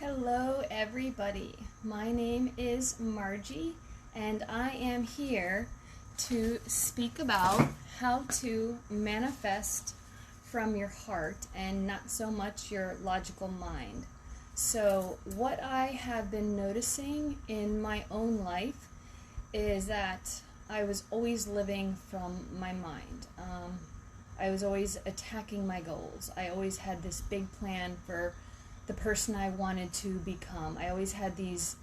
Hello, everybody. My name is Margie, and I am here to speak about how to manifest from your heart and not so much your logical mind. So, what I have been noticing in my own life is that I was always living from my mind. I was always attacking my goals. I always had this big plan for the person I wanted to become. I always had these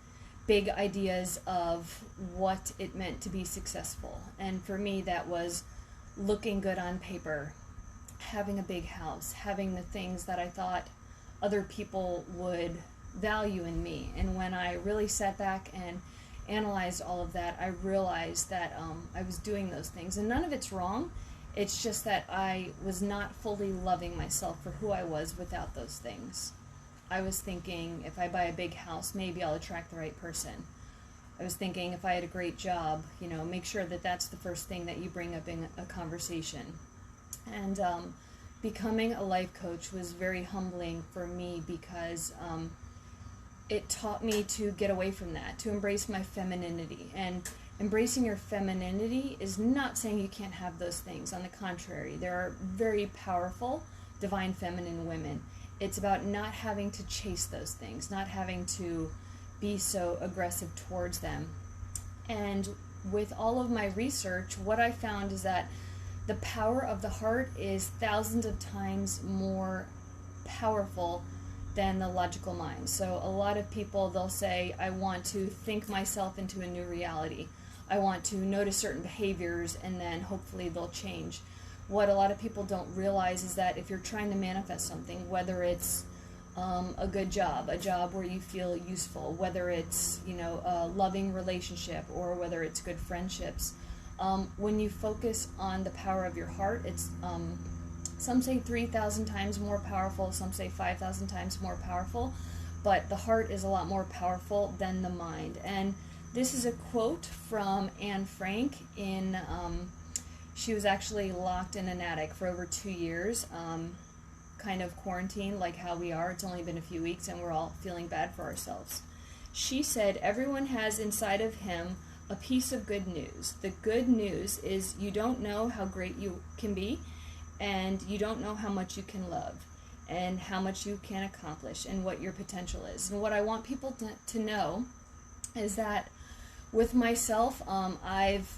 big ideas of what it meant to be successful. And for me, that was looking good on paper, having a big house, having the things that I thought other people would value in me. And when I really sat back and analyzed all of that, I realized that I was doing those things. And none of it's wrong. It's just that I was not fully loving myself for who I was without those things. I was thinking, if I buy a big house, maybe I'll attract the right person. I was thinking, if I had a great job, make sure that that's the first thing that you bring up in a conversation. And becoming a life coach was very humbling for me because it taught me to get away from that, to embrace my femininity. And embracing your femininity is not saying you can't have those things. On the contrary, there are very powerful, divine feminine women. It's about not having to chase those things, not having to be so aggressive towards them. And with all of my research, what I found is that the power of the heart is thousands of times more powerful than the logical mind. So a lot of people, they'll say, I want to think myself into a new reality. I want to notice certain behaviors and then hopefully they'll change. What a lot of people don't realize is that if you're trying to manifest something, whether it's a good job, a job where you feel useful, whether it's a loving relationship or whether it's good friendships, when you focus on the power of your heart, it's some say 3,000 times more powerful, some say 5,000 times more powerful, but the heart is a lot more powerful than the mind. And this is a quote from Anne Frank in she was actually locked in an attic for over 2 years, kind of quarantined like how we are. It's only been a few weeks and we're all feeling bad for ourselves. She said, everyone has inside of him a piece of good news. The good news is you don't know how great you can be, and you don't know how much you can love, and how much you can accomplish, and what your potential is. And what I want people to know is that with myself, I've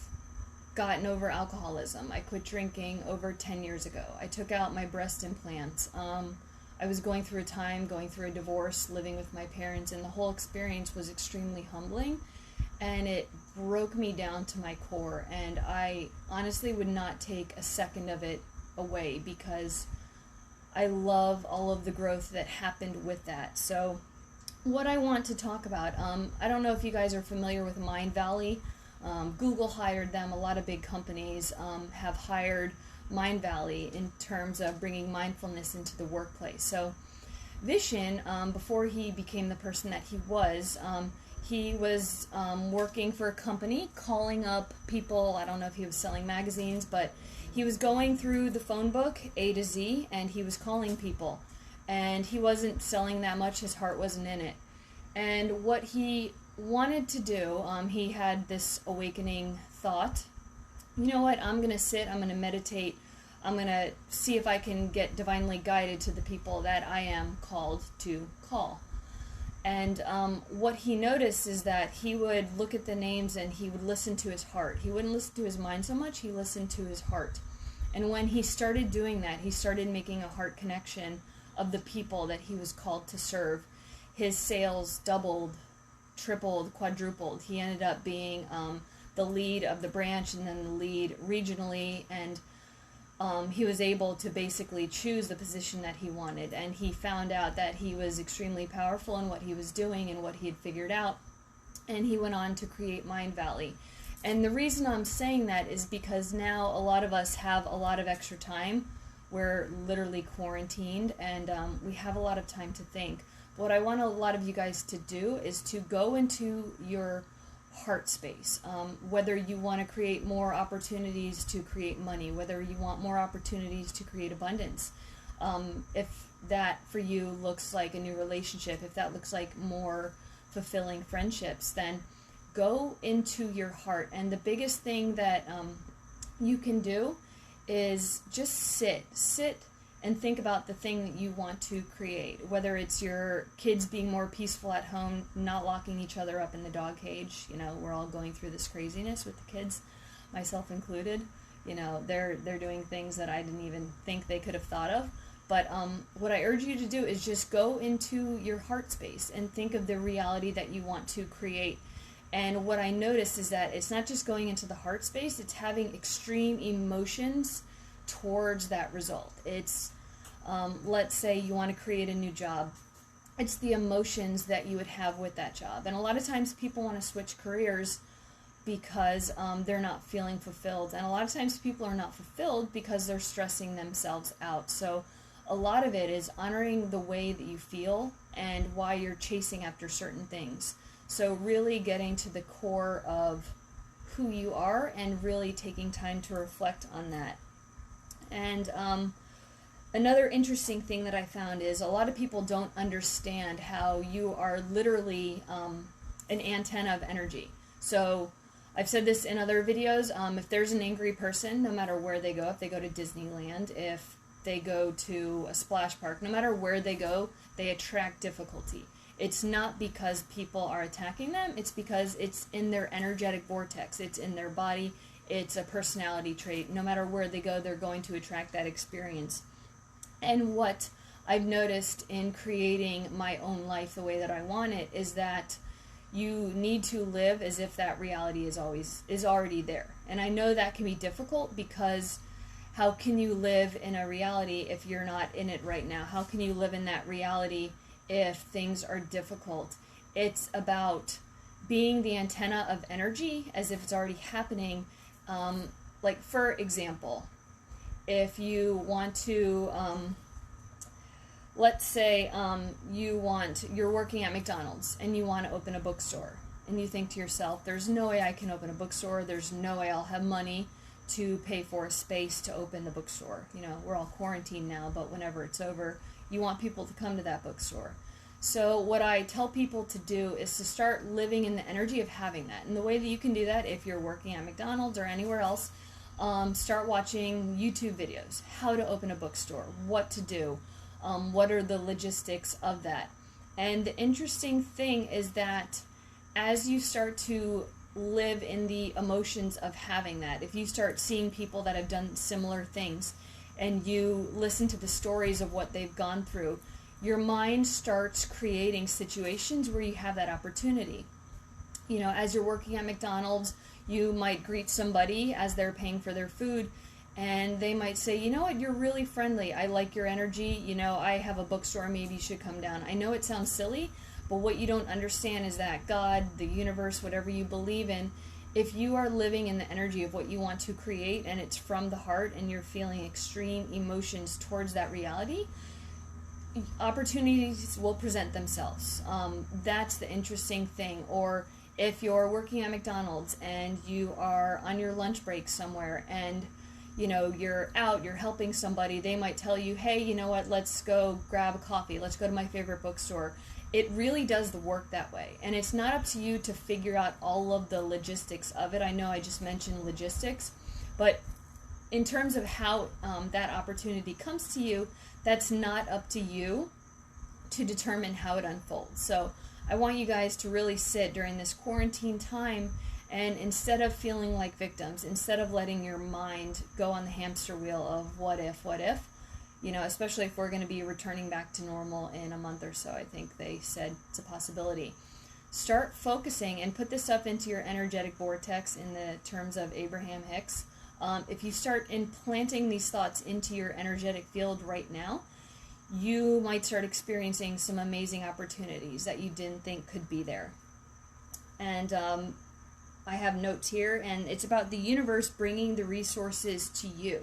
gotten over alcoholism. I quit drinking over 10 years ago. I took out my breast implants. I was going through a divorce, living with my parents, and the whole experience was extremely humbling, and it broke me down to my core, and I honestly would not take a second of it away because I love all of the growth that happened with that. So what I want to talk about, I don't know if you guys are familiar with Mindvalley. Google hired them. A lot of big companies have hired Mindvalley in terms of bringing mindfulness into the workplace. So Vishen, before he became the person that he was working for a company, calling up people. I don't know if he was selling magazines, but he was going through the phone book A to Z, and he was calling people. And he wasn't selling that much. His heart wasn't in it. And what he wanted to do, he had this awakening thought, you know what, I'm going to sit, I'm going to meditate, I'm going to see if I can get divinely guided to the people that I am called to call. And what he noticed is that he would look at the names and he would listen to his heart. He wouldn't listen to his mind so much, he listened to his heart. And when he started doing that, he started making a heart connection of the people that he was called to serve. His sales doubled, tripled, quadrupled. He ended up being the lead of the branch and then the lead regionally, and he was able to basically choose the position that he wanted. And he found out that he was extremely powerful in what he was doing and what he had figured out, and he went on to create Mindvalley. And the reason I'm saying that is because now a lot of us have a lot of extra time. We're literally quarantined, and we have a lot of time to think. What I want a lot of you guys to do is to go into your heart space. Whether you want to create more opportunities to create money, whether you want more opportunities to create abundance. If that for you looks like a new relationship, if that looks like more fulfilling friendships, then go into your heart. And the biggest thing that you can do is just sit and think about the thing that you want to create, whether it's your kids being more peaceful at home, not locking each other up in the dog cage. You know, we're all going through this craziness with the kids, myself included. You know, they're doing things that I didn't even think they could have thought of. But what I urge you to do is just go into your heart space and think of the reality that you want to create. And what I noticed is that it's not just going into the heart space, it's having extreme emotions towards that result. It's, let's say you want to create a new job. It's the emotions that you would have with that job. And a lot of times people want to switch careers because they're not feeling fulfilled. And a lot of times people are not fulfilled because they're stressing themselves out. So a lot of it is honoring the way that you feel and why you're chasing after certain things. So really getting to the core of who you are and really taking time to reflect on that. And another interesting thing that I found is a lot of people don't understand how you are literally an antenna of energy. So I've said this in other videos, if there's an angry person, no matter where they go, if they go to Disneyland, if they go to a splash park, no matter where they go, they attract difficulty. It's not because people are attacking them, it's because it's in their energetic vortex, it's in their body, it's a personality trait. No matter where they go, they're going to attract that experience. And what I've noticed in creating my own life the way that I want it is that you need to live as if that reality is already there. And I know that can be difficult because how can you live in a reality if you're not in it right now? How can you live in that reality if things are difficult? It's about being the antenna of energy as if it's already happening. Like for example, if you want to, let's say you're working at McDonald's and you want to open a bookstore, and you think to yourself, there's no way I can open a bookstore, there's no way I'll have money to pay for a space to open the bookstore. You know, we're all quarantined now, but whenever it's over, you want people to come to that bookstore. So what I tell people to do is to start living in the energy of having that. And the way that you can do that, if you're working at McDonald's or anywhere else, start watching YouTube videos, how to open a bookstore, what to do, what are the logistics of that. And the interesting thing is that as you start to live in the emotions of having that, if you start seeing people that have done similar things and you listen to the stories of what they've gone through, your mind starts creating situations where you have that opportunity. You know, as you're working at McDonald's, you might greet somebody as they're paying for their food, and they might say, you know what, you're really friendly, I like your energy, you know, I have a bookstore, maybe you should come down. I know it sounds silly, but what you don't understand is that God, the universe, whatever you believe in, if you are living in the energy of what you want to create and it's from the heart and you're feeling extreme emotions towards that reality, opportunities will present themselves. That's the interesting thing. Or if you're working at McDonald's and you are on your lunch break somewhere and you know you're out, you're helping somebody, they might tell you, hey, you know what, let's go grab a coffee, let's go to my favorite bookstore. It really does the work that way. And it's not up to you to figure out all of the logistics of it. I know I just mentioned logistics, but in terms of how that opportunity comes to you, that's not up to you to determine how it unfolds. So I want you guys to really sit during this quarantine time, and instead of feeling like victims, instead of letting your mind go on the hamster wheel of what if, you know, especially if we're going to be returning back to normal in a month or so, I think they said it's a possibility. Start focusing and put this stuff into your energetic vortex in the terms of Abraham Hicks. If you start implanting these thoughts into your energetic field right now, you might start experiencing some amazing opportunities that you didn't think could be there. And I have notes here, and it's about the universe bringing the resources to you.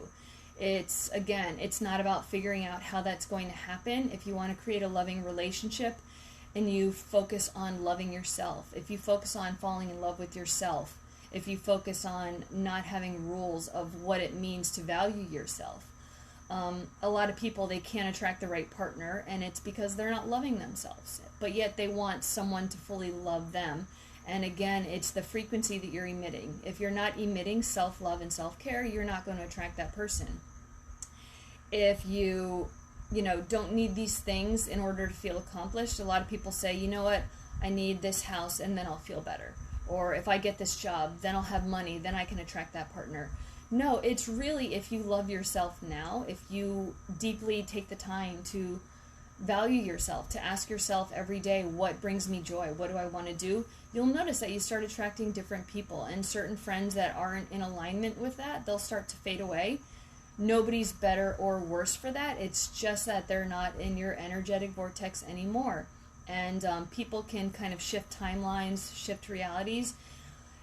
It's, again, it's not about figuring out how that's going to happen. If you want to create a loving relationship and you focus on loving yourself, if you focus on falling in love with yourself, if you focus on not having rules of what it means to value yourself, A lot of people, they can't attract the right partner, and it's because they're not loving themselves, but yet they want someone to fully love them. And again, it's the frequency that you're emitting. If you're not emitting self-love and self-care, you're not going to attract that person. If you don't need these things in order to feel accomplished, a lot of people say, you know what, I need this house and then I'll feel better. Or if I get this job, then I'll have money, then I can attract that partner. No, it's really if you love yourself now, if you deeply take the time to value yourself, to ask yourself every day, what brings me joy? What do I want to do? You'll notice that you start attracting different people, and certain friends that aren't in alignment with that, they'll start to fade away. Nobody's better or worse for that. It's just that they're not in your energetic vortex anymore. And people can kind of shift timelines, shift realities.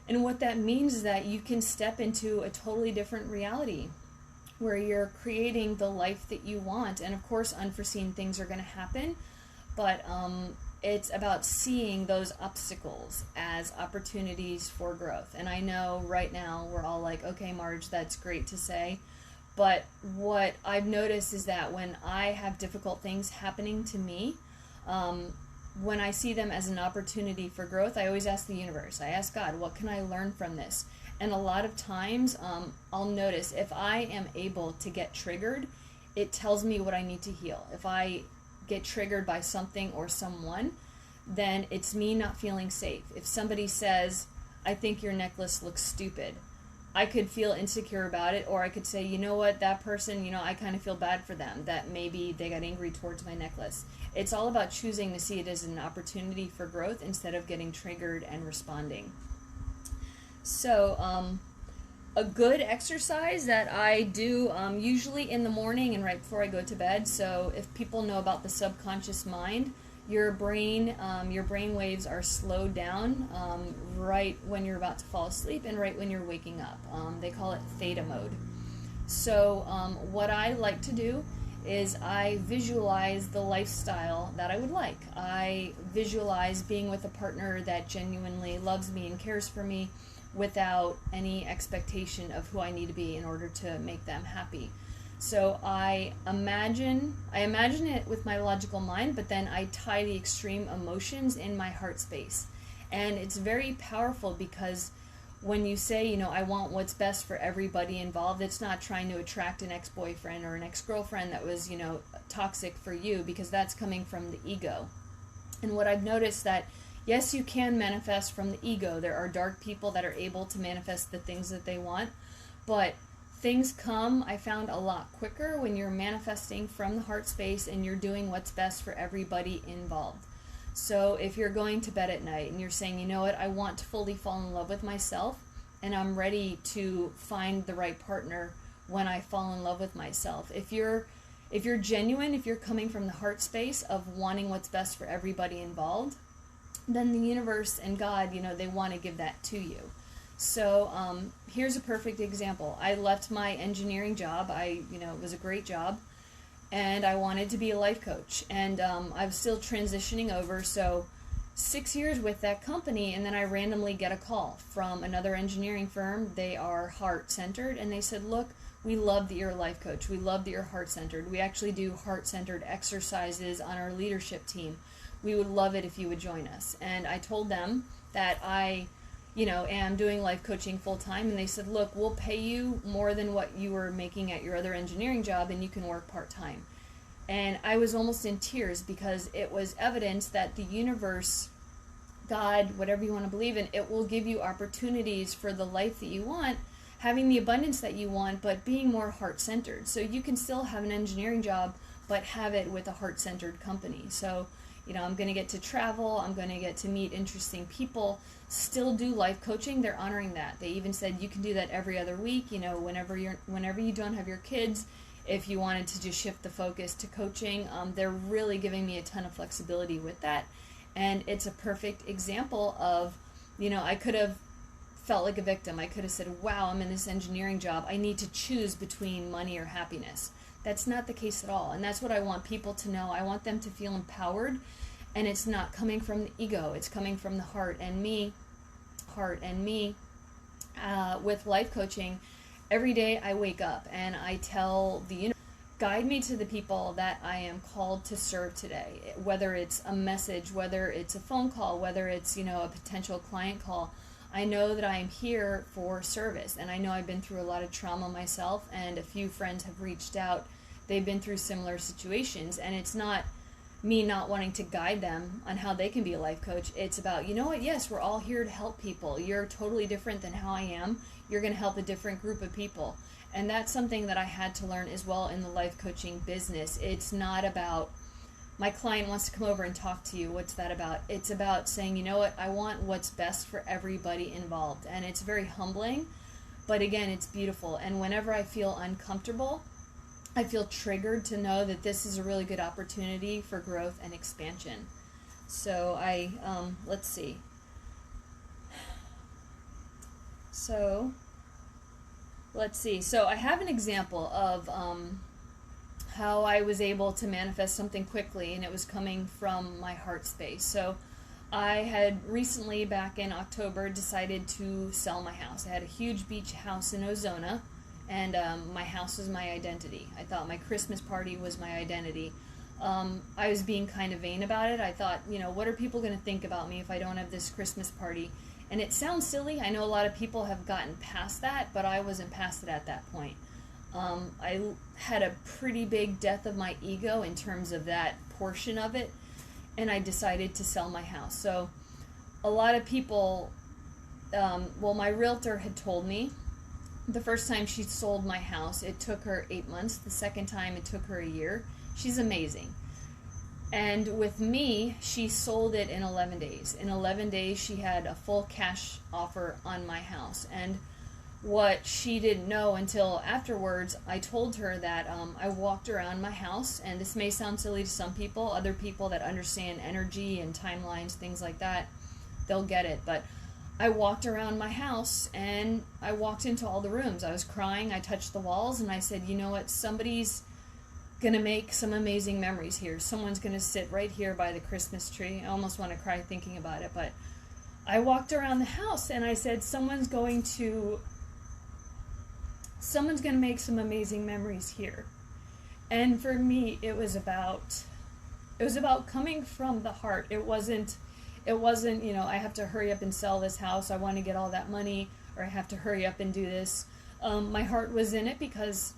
And what that means is that you can step into a totally different reality where you're creating the life that you want. And of course, unforeseen things are going to happen, but it's about seeing those obstacles as opportunities for growth. And I know right now we're all like, okay, Marge, that's great to say. But what I've noticed is that when I have difficult things happening to me, when I see them as an opportunity for growth, I always ask the universe, I ask God, what can I learn from this? And a lot of times, I'll notice if I am able to get triggered, it tells me what I need to heal. If I get triggered by something or someone, then it's me not feeling safe. If somebody says, I think your necklace looks stupid, I could feel insecure about it, or I could say, you know what, that person, I kind of feel bad for them, that maybe they got angry towards my necklace. It's all about choosing to see it as an opportunity for growth instead of getting triggered and responding. So, a good exercise that I do usually in the morning and right before I go to bed. So if people know about the subconscious mind, your brain waves are slowed down right when you're about to fall asleep and right when you're waking up. They call it theta mode. So what I like to do is I visualize the lifestyle that I would like. I visualize being with a partner that genuinely loves me and cares for me without any expectation of who I need to be in order to make them happy. So I imagine it with my logical mind, but then I tie the extreme emotions in my heart space. And it's very powerful because when you say, I want what's best for everybody involved, it's not trying to attract an ex-boyfriend or an ex-girlfriend that was, toxic for you, because that's coming from the ego. And what I've noticed that, yes, you can manifest from the ego. There are dark people that are able to manifest the things that they want, but things come, I found, a lot quicker when you're manifesting from the heart space and you're doing what's best for everybody involved. So if you're going to bed at night and you're saying, you know what, I want to fully fall in love with myself and I'm ready to find the right partner when I fall in love with myself. If you're genuine, if you're coming from the heart space of wanting what's best for everybody involved, then the universe and God, they want to give that to you. So here's a perfect example. I left my engineering job. It was a great job, and I wanted to be a life coach. And I was still transitioning over, so 6 years with that company, and then I randomly get a call from another engineering firm. They are heart-centered, and they said, look, we love that you're a life coach. We love that you're heart-centered. We actually do heart-centered exercises on our leadership team. We would love it if you would join us. And I told them that I am doing life coaching full time, and they said, look, we'll pay you more than what you were making at your other engineering job, and you can work part time. And I was almost in tears because it was evidence that the universe, God, whatever you want to believe in, it will give you opportunities for the life that you want, having the abundance that you want, but being more heart-centered. So you can still have an engineering job, but have it with a heart-centered company. So I'm going to get to travel, I'm going to get to meet interesting people, still do life coaching. They're honoring that. They even said you can do that every other week, whenever you don't have your kids, if you wanted to just shift the focus to coaching. They're really giving me a ton of flexibility with that. And it's a perfect example of, I could have felt like a victim. I could have said, wow, I'm in this engineering job. I need to choose between money or happiness. That's not the case at all. And that's what I want people to know. I want them to feel empowered, and it's not coming from the ego. It's coming from the heart. And me, with life coaching, every day I wake up and I tell the universe, guide me to the people that I am called to serve today, whether it's a message, whether it's a phone call, whether it's, a potential client call. I know that I am here for service, and I know I've been through a lot of trauma myself, and a few friends have reached out. They've been through similar situations, and it's not me not wanting to guide them on how they can be a life coach. It's about, yes, we're all here to help people. You're totally different than how I am. You're going to help a different group of people. And that's something that I had to learn as well in the life coaching business. It's not about my client wants to come over and talk to you. What's that about? It's about saying, you know what, I want what's best for everybody involved. And it's very humbling, but again, it's beautiful. And whenever I feel uncomfortable, I feel triggered to know that this is a really good opportunity for growth and expansion. So let's see. So I have an example of how I was able to manifest something quickly, and it was coming from my heart space. So I had recently, back in October, decided to sell my house. I had a huge beach house in Ozona, and my house was my identity. I thought my Christmas party was my identity. I was being kind of vain about it. I thought, what are people going to think about me if I don't have this Christmas party? And it sounds silly. I know a lot of people have gotten past that, but I wasn't past it at that point. I had a pretty big death of my ego in terms of that portion of it, and I decided to sell my house. So a lot of people, my realtor had told me the first time she sold my house, it took her 8 months. The second time, it took her a year. She's amazing. And with me, she sold it in 11 days. In 11 days, she had a full cash offer on my house. And what she didn't know until afterwards, I told her that I walked around my house, and this may sound silly to some people, other people that understand energy and timelines, things like that, they'll get it. But I walked around my house, and I walked into all the rooms. I was crying, I touched the walls, and I said, you know what, somebody's gonna make some amazing memories here. Someone's gonna sit right here by the Christmas tree. I almost want to cry thinking about it, but I walked around the house and I said, someone's gonna make some amazing memories here. And for me, it was about coming from the heart. It wasn't, I have to hurry up and sell this house. I want to get all that money, or I have to hurry up and do this. My heart was in it because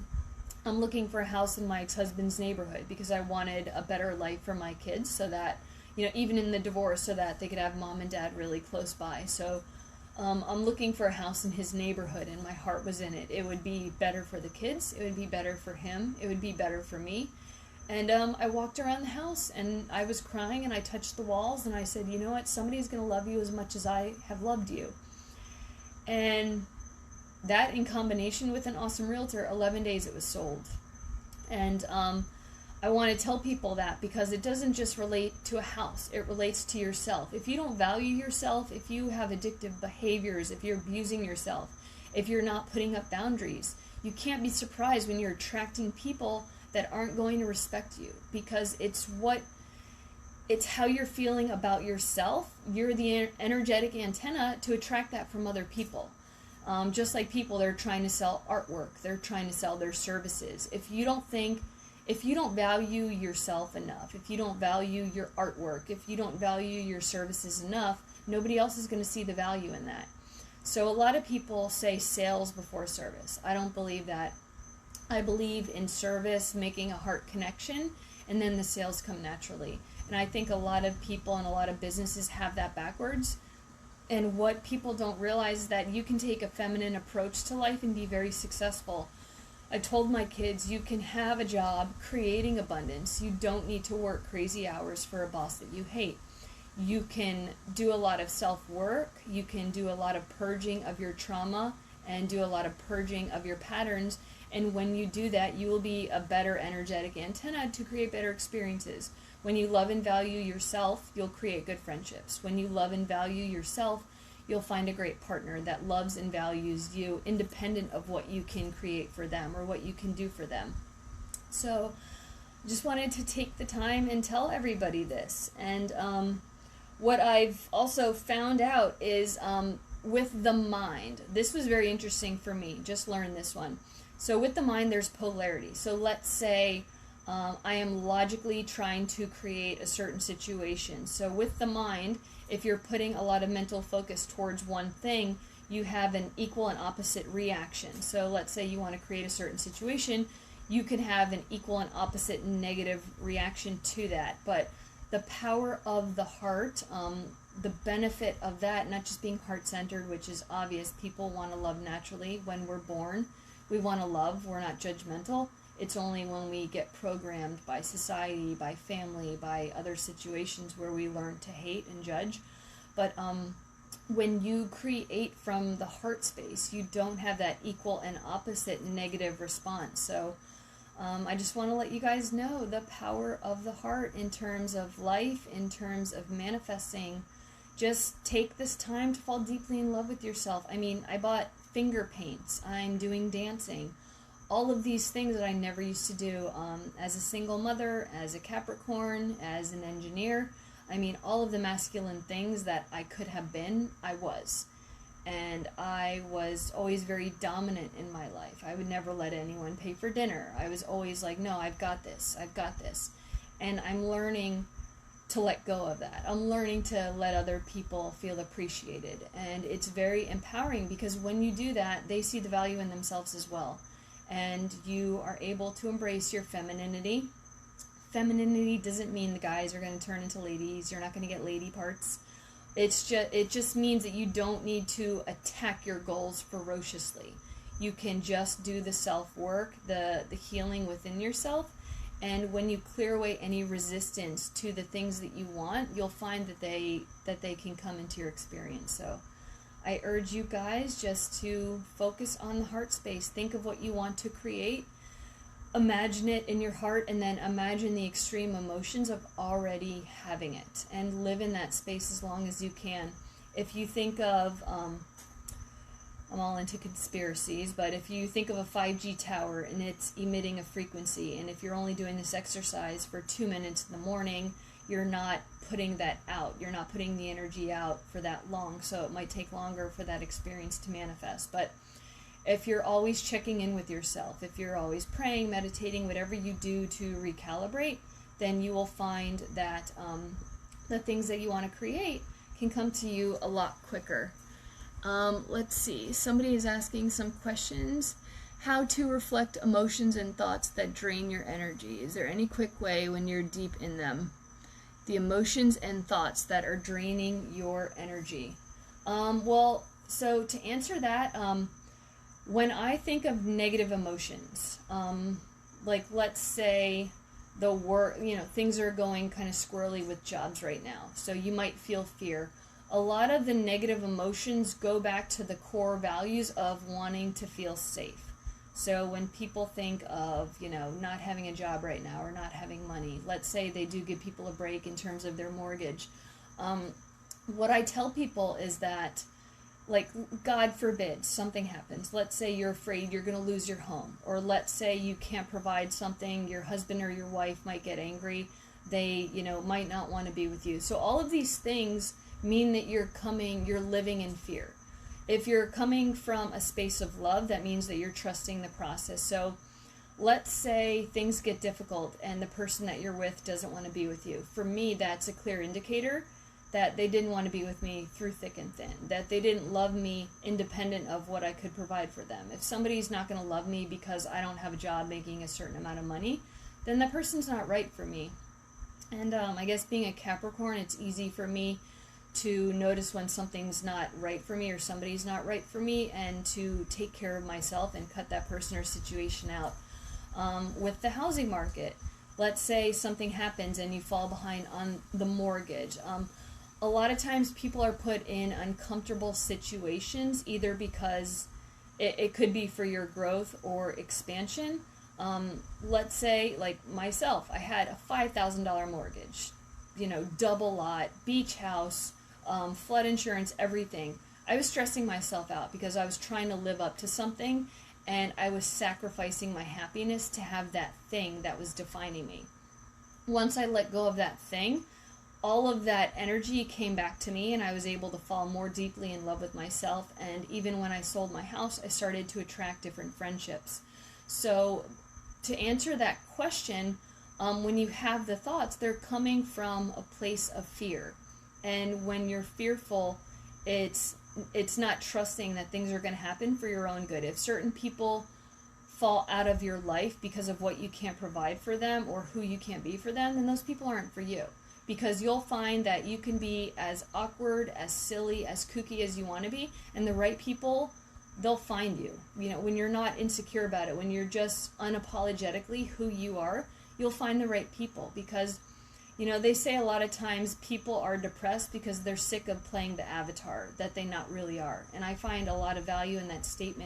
I'm looking for a house in my ex-husband's neighborhood, because I wanted a better life for my kids, so that, even in the divorce, so that they could have mom and dad really close by. So I'm looking for a house in his neighborhood, and my heart was in it. It would be better for the kids. It would be better for him. It would be better for me. And I walked around the house, and I was crying, and I touched the walls, and I said, you know what? Somebody's going to love you as much as I have loved you. And that, in combination with an awesome realtor, 11 days it was sold. And I want to tell people that, because it doesn't just relate to a house. It relates to yourself. If you don't value yourself, if you have addictive behaviors, if you're abusing yourself, if you're not putting up boundaries, you can't be surprised when you're attracting people that aren't going to respect you, because it's how you're feeling about yourself. You're the energetic antenna to attract that from other people. Just like people, they're trying to sell artwork, they're trying to sell their services. If you don't value yourself enough, if you don't value your artwork, if you don't value your services enough, nobody else is going to see the value in that. So a lot of people say sales before service. I don't believe that. I believe in service, making a heart connection, and then the sales come naturally. And I think a lot of people and a lot of businesses have that backwards. And what people don't realize is that you can take a feminine approach to life and be very successful. I told my kids, you can have a job creating abundance. You don't need to work crazy hours for a boss that you hate. You can do a lot of self-work. You can do a lot of purging of your trauma and do a lot of purging of your patterns. And when you do that, you will be a better energetic antenna to create better experiences. When you love and value yourself, you'll create good friendships. When you love and value yourself, you'll find a great partner that loves and values you, independent of what you can create for them or what you can do for them. So just wanted to take the time and tell everybody this. And what I've also found out is with the mind, this was very interesting for me, just learned this one. So with the mind, there's polarity. So let's say I am logically trying to create a certain situation. So with the mind, if you're putting a lot of mental focus towards one thing, you have an equal and opposite reaction. So let's say you want to create a certain situation, you could have an equal and opposite negative reaction to that. But the power of the heart, the benefit of that, not just being heart-centered, which is obvious, people want to love naturally when we're born. We want to love, we're not judgmental. It's only when we get programmed by society, by family, by other situations where we learn to hate and judge. But when you create from the heart space, you don't have that equal and opposite negative response. So I just want to let you guys know the power of the heart in terms of life, in terms of manifesting. Just take this time to fall deeply in love with yourself. I mean, I bought finger paints. I'm doing dancing. All of these things that I never used to do as a single mother, as a Capricorn, as an engineer. I mean, all of the masculine things that I could have been, I was. And I was always very dominant in my life. I would never let anyone pay for dinner. I was always like, no, I've got this. I've got this. And I'm learning to let go of that. I'm learning to let other people feel appreciated. And it's very empowering because when you do that, they see the value in themselves as well. And you are able to embrace your femininity. Femininity doesn't mean the guys are going to turn into ladies. You're not going to get lady parts. It just means that you don't need to attack your goals ferociously. You can just do the self-work, the healing within yourself. And when you clear away any resistance to the things that you want, you'll find that they can come into your experience. So I urge you guys just to focus on the heart space. Think of what you want to create. Imagine it in your heart, and then imagine the extreme emotions of already having it. And live in that space as long as you can. If you think of, I'm all into conspiracies, but if you think of a 5G tower and it's emitting a frequency, and if you're only doing this exercise for 2 minutes in the morning, you're not putting that out. You're not putting the energy out for that long, so it might take longer for that experience to manifest. But if you're always checking in with yourself, if you're always praying, meditating, whatever you do to recalibrate, then you will find that the things that you want to create can come to you a lot quicker. Let's see. Somebody is asking some questions. How to reflect emotions and thoughts that drain your energy. Is there any quick way when you're deep in them? The emotions and thoughts that are draining your energy. Well, so to answer that, when I think of negative emotions, like let's say things are going kind of squirrely with jobs right now. So you might feel fear. A lot of the negative emotions go back to the core values of wanting to feel safe. So when people think of, not having a job right now or not having money, let's say they do give people a break in terms of their mortgage. What I tell people is that, like, God forbid something happens. Let's say you're afraid you're going to lose your home. Or let's say you can't provide something, your husband or your wife might get angry. They, might not want to be with you. So all of these things mean that you're living in fear. If you're coming from a space of love, that means that you're trusting the process. So let's say things get difficult and the person that you're with doesn't want to be with you. For me, that's a clear indicator that they didn't want to be with me through thick and thin, that they didn't love me independent of what I could provide for them. If somebody's not going to love me because I don't have a job making a certain amount of money, then that person's not right for me. And I guess being a Capricorn, it's easy for me to notice when something's not right for me or somebody's not right for me, and to take care of myself and cut that person or situation out. With the housing market, let's say something happens and you fall behind on the mortgage. A lot of times people are put in uncomfortable situations, either because it could be for your growth or expansion. Let's say, like myself, I had a $5,000 mortgage, double lot, beach house, flood insurance, everything. I was stressing myself out because I was trying to live up to something, and I was sacrificing my happiness to have that thing that was defining me. Once I let go of that thing, all of that energy came back to me, and I was able to fall more deeply in love with myself. And even when I sold my house, I started to attract different friendships. So to answer that question, when you have the thoughts, they're coming from a place of fear. And when you're fearful, it's not trusting that things are going to happen for your own good. If certain people fall out of your life because of what you can't provide for them or who you can't be for them, then those people aren't for you. Because you'll find that you can be as awkward, as silly, as kooky as you want to be, and the right people, they'll find you. You know, when you're not insecure about it, when you're just unapologetically who you are, you'll find the right people. Because, you know, they say a lot of times people are depressed because they're sick of playing the avatar that they not really are. And I find a lot of value in that statement.